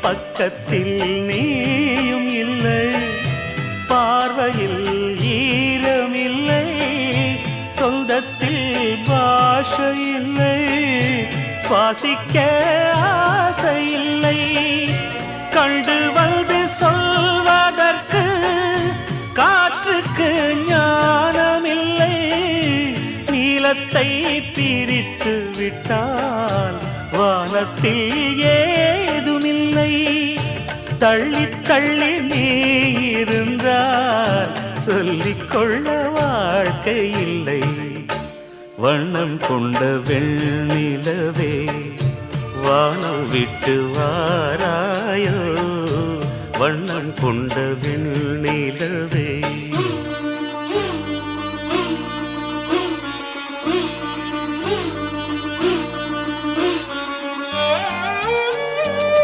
பக்கத்தில் நீயும் இல்லை, பார்வையில் ஈரமில்லை, சொந்தத்தில் பாஷை இல்லை, சுவாசிக்க ஆசையில்லை, கண்டு வந்து சொல்வதற்கு காற்றுக்கு ஞானமில்லை, நீலத்தை பிரித்து விட்டால் வானத்தில் ஏதுமில்லை, தள்ளி தள்ளி நீ இருந்தால் சொல்லிக்கொள்ள வாழ்க்கை இல்லை. வண்ணம் கொண்ட வெண்ணிலவே வானம் விட்டு வாராயோ, வண்ணம் கொண்ட வெண்ணிலவே.